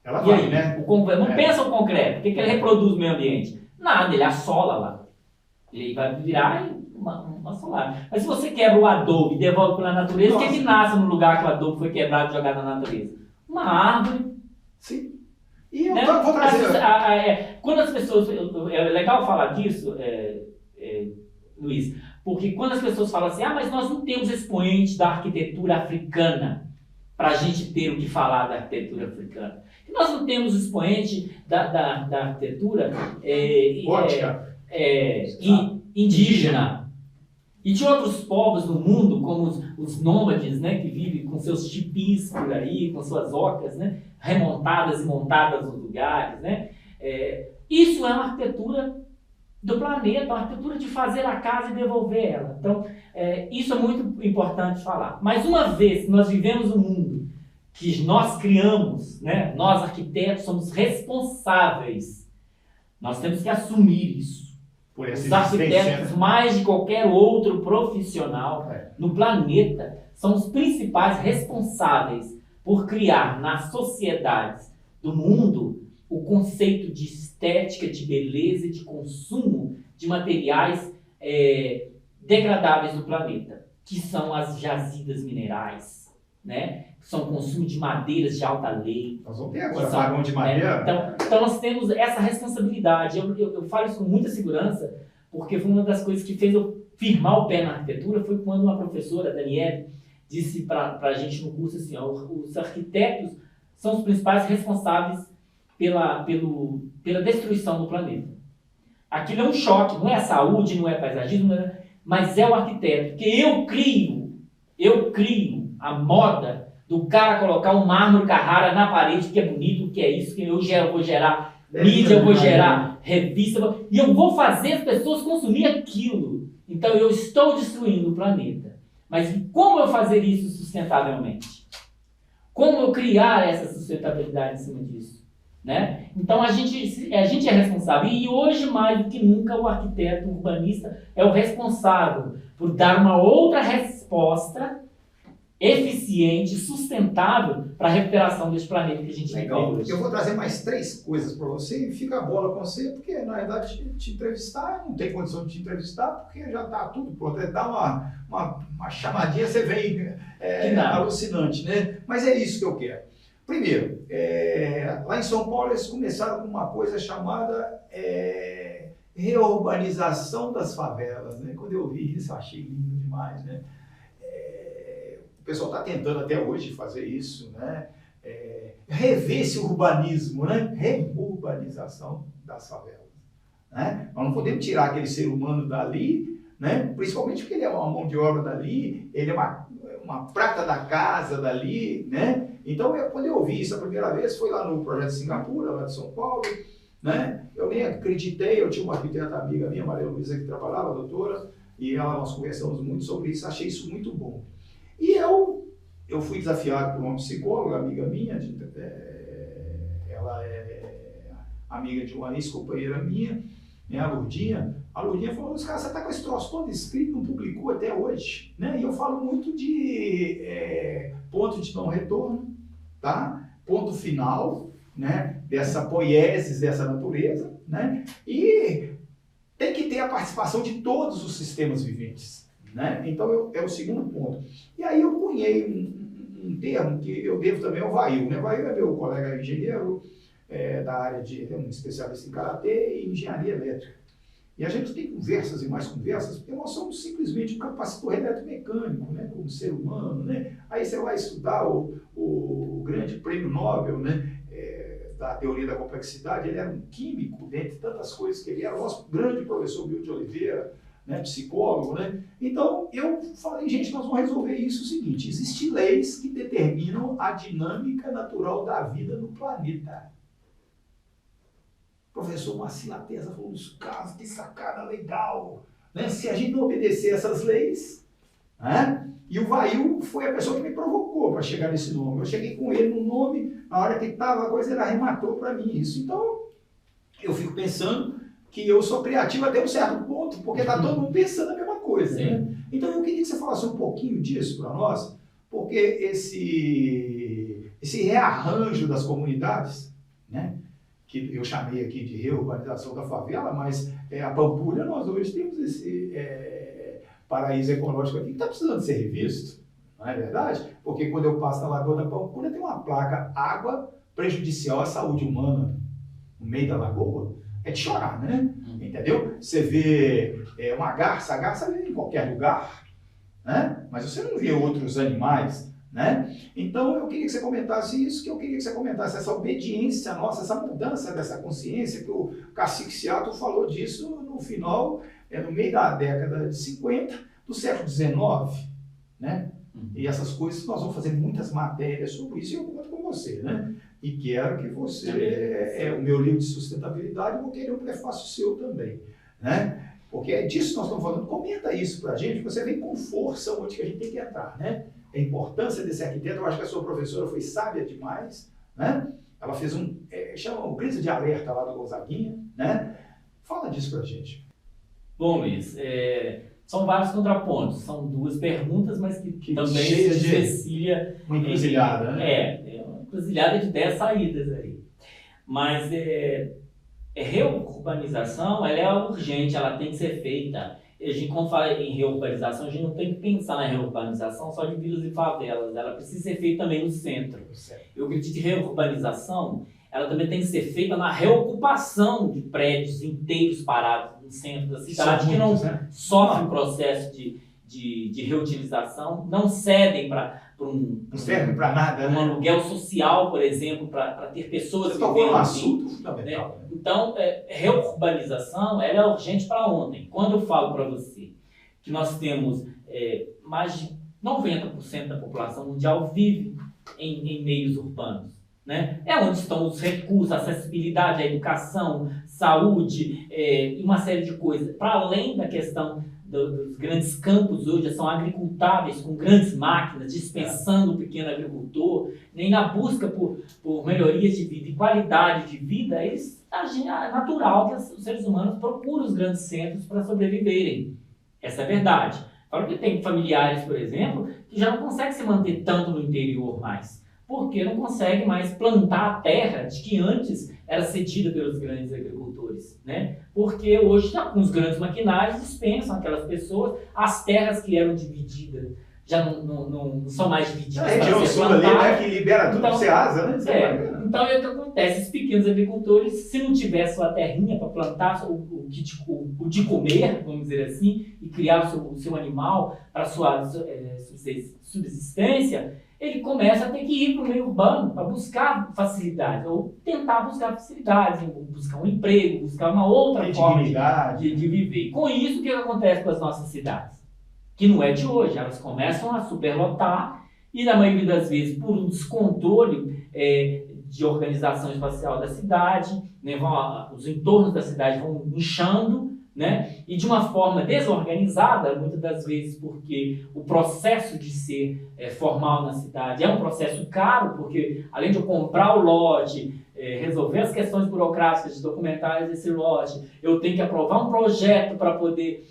S1: Ela
S2: e
S1: vai,
S2: aí,
S1: né?
S2: Não pensa o concreto, o que ele reproduz no meio ambiente? Nada, ele assola lá. Ele vai virar uma solar. Mas se você quebra o adobe e devolve para a natureza, o que nasce no lugar que o adobe foi quebrado e jogado na natureza? Uma árvore.
S1: Sim. E eu
S2: né?
S1: vou trazer...
S2: Quando as pessoas... É legal falar disso, Luiz, porque quando as pessoas falam assim, mas nós não temos expoente da arquitetura africana para a gente ter o que falar da arquitetura africana. E nós não temos expoente da arquitetura indígena. E de outros povos no mundo, como os nômades, né, que vivem com seus tipis por aí, com suas ocas, né, remontadas e montadas nos lugares. Né? Isso é uma arquitetura do planeta, uma arquitetura de fazer a casa e devolver ela. Então, isso é muito importante falar. Mas uma vez que nós vivemos um mundo que nós criamos, né, nós arquitetos somos responsáveis, nós temos que assumir isso. Os arquitetos, mais de qualquer outro profissional no planeta, são os principais responsáveis por criar nas sociedades do mundo o conceito de estética, de beleza e de consumo de materiais degradáveis do planeta, que são as jazidas minerais, né? Que são o consumo de madeiras de alta lei.
S1: Nós vamos ter agora vagão de madeira.
S2: Então nós temos essa responsabilidade. Eu falo isso com muita segurança, porque foi uma das coisas que fez eu firmar o pé na arquitetura, foi quando uma professora, Daniele, disse para a gente no curso assim, os arquitetos são os principais responsáveis pela destruição do planeta. Aquilo é um choque, não é saúde, não é paisagismo, mas é o arquiteto, porque eu crio a moda do cara colocar um mármore Carrara na parede, que é bonito, que é isso, que eu vou gerar mídia, eu vou gerar revista, e eu vou fazer as pessoas consumir aquilo. Então eu estou destruindo o planeta. Mas como eu fazer isso sustentavelmente? Como eu criar essa sustentabilidade em cima disso? Né? Então a gente é responsável, e hoje mais do que nunca o arquiteto urbanista é o responsável por dar uma outra resposta eficiente, sustentável para a recuperação desse planeta que a gente vive hoje.
S1: Eu vou trazer mais 3 coisas para você e fica a bola com você, porque na verdade te entrevistar, não tem condição de te entrevistar, porque já está tudo pronto. Dá uma chamadinha, você vem alucinante, né? Mas é isso que eu quero. Primeiro, lá em São Paulo eles começaram com uma coisa chamada reurbanização das favelas. Né? Quando eu vi isso, eu achei lindo demais. Né? O pessoal está tentando até hoje fazer isso, né? Rever esse urbanismo, né? Reurbanização das favelas. Né? Nós não podemos tirar aquele ser humano dali, né? Principalmente porque ele é uma mão de obra dali, ele é uma prata da casa dali, né? Então, quando eu ouvi isso a primeira vez, foi lá no Projeto Singapura, lá de São Paulo, né? Eu nem acreditei, eu tinha uma arquiteta amiga minha, Maria Luísa, que trabalhava, doutora, e nós conversamos muito sobre isso, achei isso muito bom. E eu fui desafiado por uma psicóloga, amiga minha, ela é amiga de uma ex-companheira minha, né, a Lourdinha. A Lourdinha falou, os caras, você está com esse troço todo escrito, não publicou até hoje. Né? E eu falo muito de ponto de não retorno, tá? Ponto final, né, dessa poiesis, dessa natureza, né? E tem que ter a participação de todos os sistemas viventes. Né? Então, é o segundo ponto. E aí eu cunhei um termo que eu devo também ao Vail. Né? Vail é meu colega engenheiro da área de... um especialista em karatê e engenharia elétrica. E a gente tem conversas e mais conversas, porque nós somos simplesmente um capacitor eletromecânico, né? Como ser humano. Né? Aí você vai estudar o grande prêmio Nobel, né? Da teoria da complexidade, ele era um químico, dentre tantas coisas que ele era, o nosso grande professor Milton de Oliveira, né, psicólogo, né? Então, eu falei, gente, nós vamos resolver isso o seguinte, existem leis que determinam a dinâmica natural da vida no planeta. professor Marci Latesa falou dos casos, que sacada legal, né? Se a gente não obedecer essas leis, né? E o Vail foi a pessoa que me provocou para chegar nesse nome. Eu cheguei com ele no nome, na hora que estava a coisa, ele arrematou para mim isso. Então, eu fico pensando que eu sou criativo até um certo ponto, porque está todo mundo pensando a mesma coisa. Né? Então, eu queria que você falasse um pouquinho disso para nós, porque esse rearranjo das comunidades, né? Que eu chamei aqui de reurbanização da favela, mas a Pampulha, nós hoje temos esse paraíso ecológico aqui que está precisando ser revisto, não é verdade? Porque quando eu passo na Lagoa da Pampulha, tem uma placa: água prejudicial à saúde humana, no meio da lagoa. É de chorar, né? Entendeu? Você vê uma garça, a garça vive em qualquer lugar, né? Mas você não vê outros animais, né? Então eu queria que você comentasse isso, que eu queria que você comentasse essa obediência nossa, essa mudança dessa consciência, que o Cacique Seattle falou disso no final, no meio da década de 50 do século XIX, né? E essas coisas, nós vamos fazer muitas matérias sobre isso, e eu conto com você, né? E quero que você, o meu livro de sustentabilidade, eu vou querer um prefácio seu também, né? Porque é disso que nós estamos falando. Comenta isso para a gente, você vem com força onde que a gente tem que entrar, né? A importância desse arquiteto, eu acho que a sua professora foi sábia demais, né? Ela fez chama um grito de alerta lá do Gonzaguinha, né? Fala disso para a gente.
S2: Bom, Luiz, são vários contrapontos, são duas perguntas, mas que também se desvencilha...
S1: Uma encruzilhada, né?
S2: Uma encruzilhada de 10 saídas aí. Mas reurbanização, ela é urgente, ela tem que ser feita. A gente, quando fala em reurbanização, a gente não tem que pensar na reurbanização só de vilas e favelas, ela precisa ser feita também no centro. Eu acredito que reurbanização, ela também tem que ser feita na reocupação de prédios inteiros parados no centro da cidade, que não sofrem um processo de reutilização, não cedem para
S1: não serve para nada,
S2: um aluguel social, por exemplo, para ter pessoas
S1: que vivendo um assunto fundamental.
S2: Né? Então, reurbanização, ela é urgente para ontem. Quando eu falo para você que nós temos mais de 90% da população mundial vive em meios urbanos, né? É onde estão os recursos, a acessibilidade à educação, saúde e uma série de coisas. Para além da questão dos grandes campos hoje, são agricultáveis com grandes máquinas, dispensando o pequeno agricultor, nem na busca por melhorias de vida e qualidade de vida, é natural que os seres humanos procuram os grandes centros para sobreviverem. Essa é a verdade. Claro que tem familiares, por exemplo, que já não conseguem se manter tanto no interior mais, porque não consegue mais plantar a terra de que antes era cedida pelos grandes agricultores, né? Porque hoje, com os grandes maquinários, dispensam aquelas pessoas, as terras que eram divididas já não são mais divididas.
S1: A região sul ali, né, que libera tudo para o Ceasa, né?
S2: Então, o que acontece? Os pequenos agricultores, se não tiver sua terrinha para plantar o de comer, vamos dizer assim, e criar o seu animal para a sua subsistência, ele começa a ter que ir para o meio urbano para buscar facilidades, ou tentar buscar facilidades, buscar um emprego, buscar uma outra forma de viver. Com isso, o que acontece com as nossas cidades? Que não é de hoje, elas começam a superlotar e, na maioria das vezes, por um descontrole de organização espacial da cidade, né, os entornos da cidade vão inchando, né? E de uma forma desorganizada, muitas das vezes porque o processo de ser formal na cidade é um processo caro, porque além de eu comprar o lote, resolver as questões burocráticas de documentários desse lote, eu tenho que aprovar um projeto para poder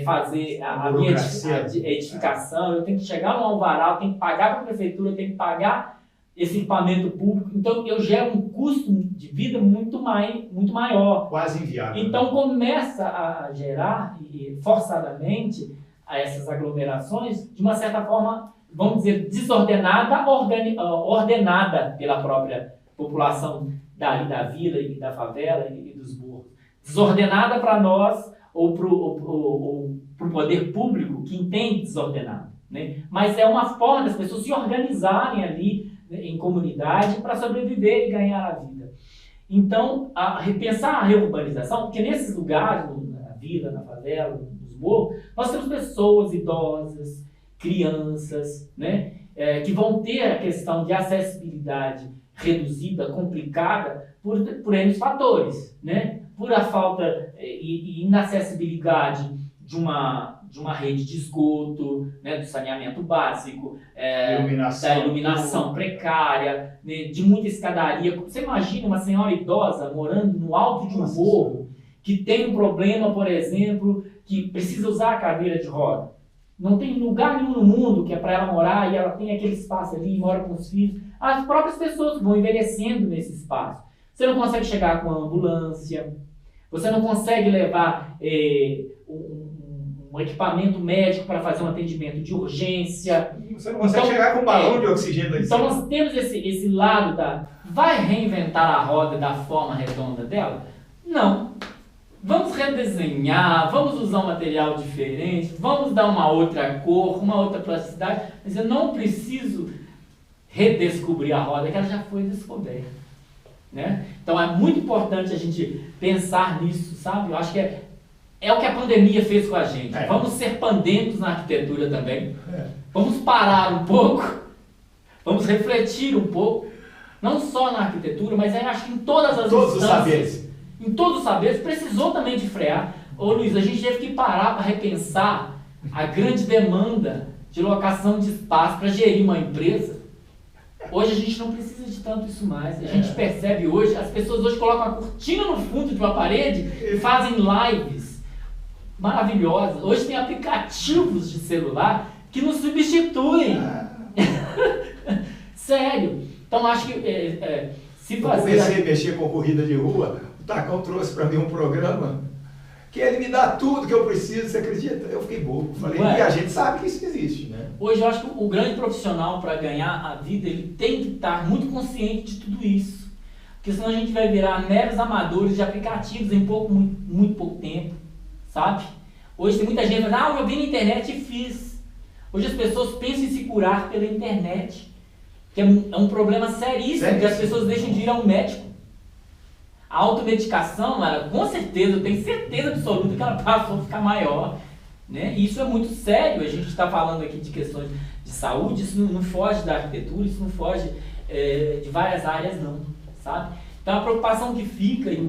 S2: fazer a minha edificação, eu tenho que chegar no alvará, eu tenho que pagar para a prefeitura, eu tenho que pagar esse equipamento público, então eu gero um custo de vida muito maior.
S1: Quase inviável.
S2: Então começa a gerar, forçadamente, essas aglomerações, de uma certa forma, vamos dizer, desordenada, ordenada pela própria população da vila e da favela e dos morros. Desordenada para nós, ou para o poder público, que entende desordenado, né? Mas é uma forma das pessoas se organizarem ali, em comunidade, para sobreviver e ganhar a vida. Então, repensar a reurbanização, porque nesses lugares, na vila, na favela, nos morros, nós temos pessoas idosas, crianças, né, que vão ter a questão de acessibilidade reduzida, complicada, por N fatores, né? Por a falta e inacessibilidade de uma rede de esgoto, né? Do saneamento básico, da iluminação precária, né? De muita escadaria. Você imagina uma senhora idosa morando no alto de um morro, que tem um problema, por exemplo, que precisa usar a cadeira de roda. Não tem lugar nenhum no mundo que é para ela morar e ela tem aquele espaço ali, mora com os filhos. As próprias pessoas vão envelhecendo nesse espaço. Você não consegue chegar com a ambulância, você não consegue levar um equipamento médico para fazer um atendimento de urgência.
S1: Você não consegue chegar com um balão de oxigênio lá em cima.
S2: Então nós temos esse lado da... Vai reinventar a roda da forma redonda dela? Não. Vamos redesenhar, vamos usar um material diferente, vamos dar uma outra cor, uma outra plasticidade, mas eu não preciso redescobrir a roda, que ela já foi descoberta, né? Então é muito importante a gente pensar nisso, sabe? Eu acho que é o que a pandemia fez com a gente. Vamos ser pandêmicos na arquitetura também, vamos parar um pouco, vamos refletir um pouco, não só na arquitetura, mas eu acho que em todas as
S1: todos os saberes.
S2: Em todos os saberes, precisou também de frear. Ô Luiz, a gente teve que parar para repensar a grande demanda de locação de espaço para gerir uma empresa. Hoje a gente não precisa de tanto isso mais. A gente percebe hoje, as pessoas hoje colocam a cortina no fundo de uma parede e fazem lives maravilhosas. Hoje tem aplicativos de celular que nos substituem. Sério. Então acho que se fazer...
S1: Eu comecei a mexer com corrida de rua. O Tacão trouxe para mim um programa que ele me dá tudo que eu preciso, você acredita? Eu fiquei bobo. Falei, e a gente sabe que isso existe, né?
S2: Hoje eu acho que o grande profissional, para ganhar a vida, ele tem que estar muito consciente de tudo isso. Porque senão a gente vai virar meros amadores de aplicativos em muito pouco tempo, sabe? Hoje tem muita gente que fala, eu vi na internet e fiz. Hoje as pessoas pensam em se curar pela internet, que é um problema seríssimo, que as pessoas deixam de ir ao médico. A automedicação, com certeza, eu tenho certeza absoluta que ela passou a ficar maior, né? E isso é muito sério. A gente está falando aqui de questões de saúde, isso não foge da arquitetura, isso não foge de várias áreas não, sabe? Então a preocupação que fica e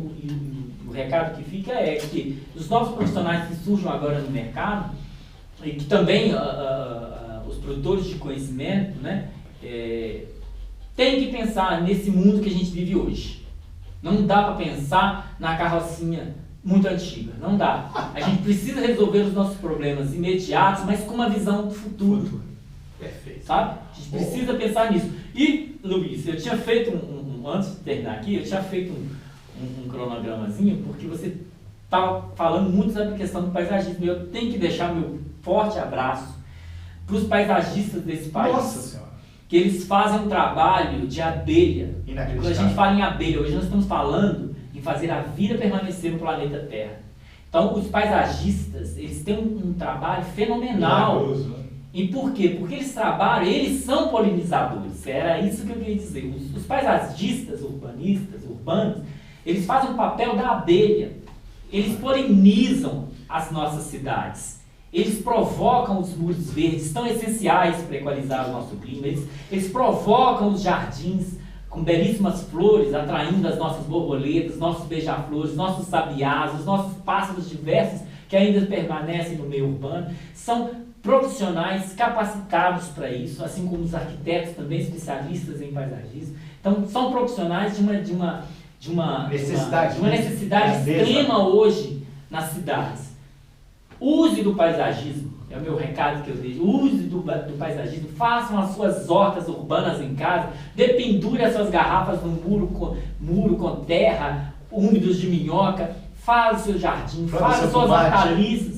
S2: o recado que fica é que os novos profissionais que surjam agora no mercado, e que também os produtores de conhecimento, né, têm que pensar nesse mundo que a gente vive hoje. Não dá para pensar na carrocinha muito antiga, não dá. A gente precisa resolver os nossos problemas imediatos, mas com uma visão do futuro.
S1: Perfeito.
S2: Sabe? A gente precisa pensar nisso. E, Luiz, eu tinha feito antes de terminar aqui, eu tinha feito um cronogramazinho, porque você estava falando muito sobre a questão do paisagismo. Eu tenho que deixar meu forte abraço para os paisagistas desse país.
S1: Nossa Senhora!
S2: Que eles fazem um trabalho de abelha. Quando a gente fala em abelha, hoje nós estamos falando em fazer a vida permanecer no planeta Terra. Então, os paisagistas, eles têm um trabalho fenomenal.
S1: Maravilhoso, né?
S2: E por quê? Porque eles trabalham, eles são polinizadores. Era isso que eu queria dizer. Os paisagistas, urbanos, eles fazem o papel da abelha. Eles polinizam as nossas cidades. Eles provocam os muros verdes, tão essenciais para equalizar o nosso clima. Eles provocam os jardins com belíssimas flores, atraindo as nossas borboletas, nossos beija-flores, nossos sabiás, os nossos pássaros diversos que ainda permanecem no meio urbano. São profissionais capacitados para isso, assim como os arquitetos também especialistas em paisagismo. Então, são profissionais de uma necessidade extrema hoje nas cidades. Use do paisagismo, é o meu recado que eu deixo. Use do paisagismo, façam as suas hortas urbanas em casa, dependure as suas garrafas no muro com terra, úmidos de minhoca, faça o seu jardim, faça as suas hortaliças.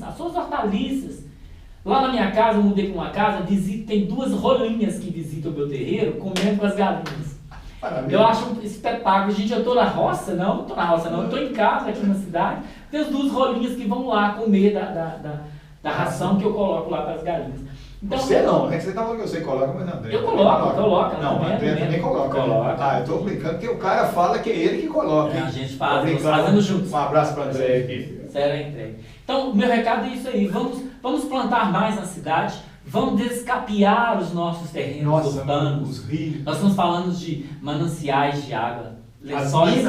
S2: Lá na minha casa, eu mudei para uma casa, tem 2 rolinhas que visitam o meu terreiro, comendo com as galinhas. Maravilha. Eu acho um espetáculo. Gente, eu estou na roça? Não estou na roça, não. Eu estou em casa aqui na cidade. Tem as 2 rolinhas que vão lá comer da ração que eu coloco lá para as galinhas.
S1: Então, você não, é que você está falando que você coloca, mas André.
S2: Eu coloco.
S1: Não, mas André também coloca. Eu estou brincando porque o cara fala que é ele que coloca.
S2: A gente faz, fazendo juntos.
S1: Um abraço para André aqui.
S2: Sério, entregue. Então, meu recado é isso aí. Vamos plantar mais na cidade. Vamos descapear os nossos terrenos urbanos.
S1: Os rios.
S2: Nós estamos falando de mananciais de água,
S1: lençóis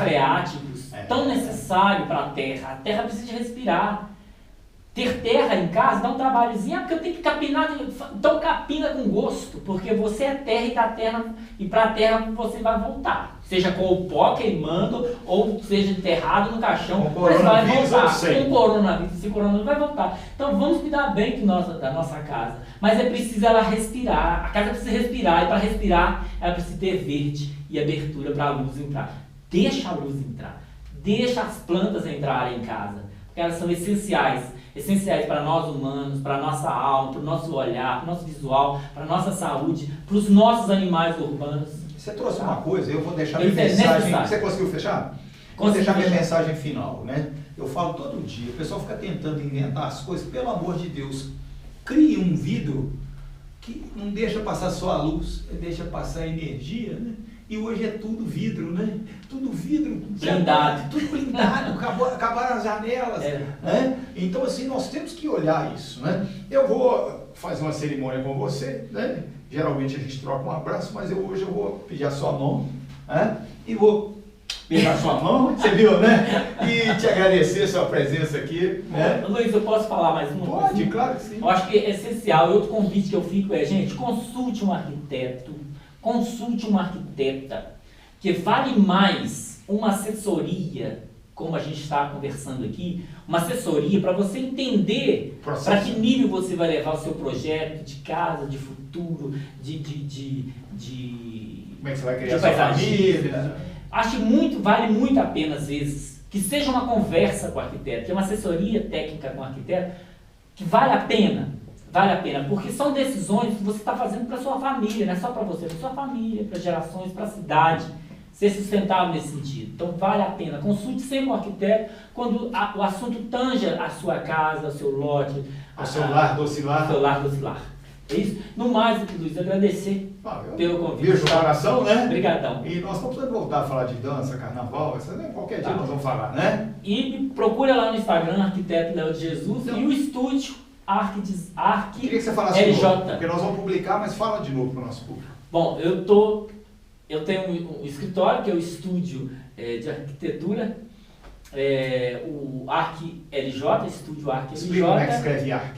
S2: freáticos, tão necessário para a terra precisa respirar. Ter terra em casa dá um trabalhozinho, porque eu tenho que capinar, então capina com gosto, porque você é terra e da terra, e para a terra você vai voltar. Seja com o pó queimando, ou seja enterrado no caixão, mas vai voltar. Com coronavírus, esse coronavírus vai voltar. Então vamos cuidar bem da nossa casa. Mas é preciso ela respirar, a casa precisa respirar, e para respirar ela precisa ter verde e abertura para a luz entrar. Deixa a luz entrar, deixa as plantas entrarem em casa, porque elas são essenciais para nós humanos, para a nossa alma, para o nosso olhar, para o nosso visual, para a nossa saúde, para os nossos animais urbanos.
S1: Você trouxe uma coisa, eu vou deixar minha mensagem. Você conseguiu fechar? Vou deixar minha mensagem final, né? Eu falo todo dia, o pessoal fica tentando inventar as coisas, pelo amor de Deus, crie um vidro que não deixa passar só a luz, deixa passar a energia, né? E hoje é tudo vidro, né? Tudo vidro.
S2: Blindado.
S1: Tudo blindado, acabaram as janelas. Né? Então, assim, nós temos que olhar isso, né? Eu vou fazer uma cerimônia com você, né? Geralmente a gente troca um abraço, mas hoje eu vou pedir a sua mão, né? E vou beijar a sua mão, você viu, né? E te agradecer a sua presença aqui, né?
S2: Luiz, eu posso falar mais uma coisa?
S1: Pode, claro que sim.
S2: Eu acho que é essencial. E outro convite que eu fico é, gente, consulte um arquiteto. Consulte uma arquiteta, que vale mais uma assessoria, como a gente está conversando aqui, uma assessoria para você entender para que nível você vai levar o seu projeto de casa, de futuro,
S1: como é que você vai criar sua família.
S2: Acho vale muito a pena, às vezes, que seja uma conversa com o arquiteto, que é uma assessoria técnica com o arquiteto, que vale a pena. Vale a pena, porque são decisões que você está fazendo para sua família, não é só para você, para sua família, para gerações, para a cidade, ser sustentável nesse sentido. Então vale a pena, consulte sempre o arquiteto quando o assunto tanja a sua casa, o seu lote,
S1: o seu lar docilar.
S2: O seu lar docilar. É isso? No mais, Luiz, agradecer pelo convite.
S1: Beijo no coração, né?
S2: Obrigadão.
S1: E nós estamos precisando voltar a falar de dança, carnaval, qualquer dia nós vamos falar, né?
S2: E me procura lá no Instagram, Arquiteto Léo de Jesus, e o estúdio
S1: Queria que você falasse
S2: LJ.
S1: de novo, porque nós vamos publicar, mas fala de novo para o nosso público.
S2: Bom, eu tenho um escritório, que é o estúdio de arquitetura, o Arc LJ, estúdio Arc LJ.
S1: Explica como é que escreve Arc.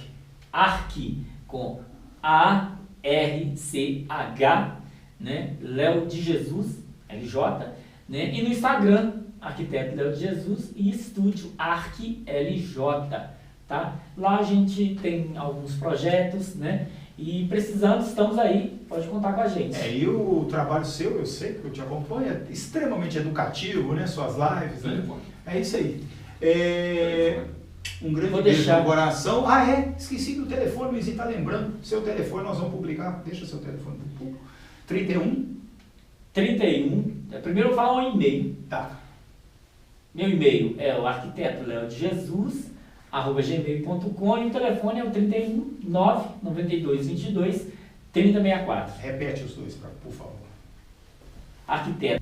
S2: Arc com A-R-C-H, né? Léo de Jesus, LJ, né? E no Instagram, Arquiteto Léo de Jesus e estúdio Arc LJ. Tá? Lá a gente tem alguns projetos, né? E precisando, estamos aí, pode contar com a gente.
S1: E o trabalho seu, eu sei que eu te acompanho, é extremamente educativo, né? Suas lives, né? É isso aí. Um grande beijo no coração. Esqueci do telefone, Luizinho, tá lembrando. Seu telefone nós vamos publicar. Deixa seu telefone um pouco. 31.
S2: Primeiro eu vou falar um e-mail.
S1: Tá.
S2: Meu e-mail é o arquitetoleodejesus@gmail.com e o telefone é o 31 992 22 3064.
S1: Repete os dois, por favor.
S2: Arquiteto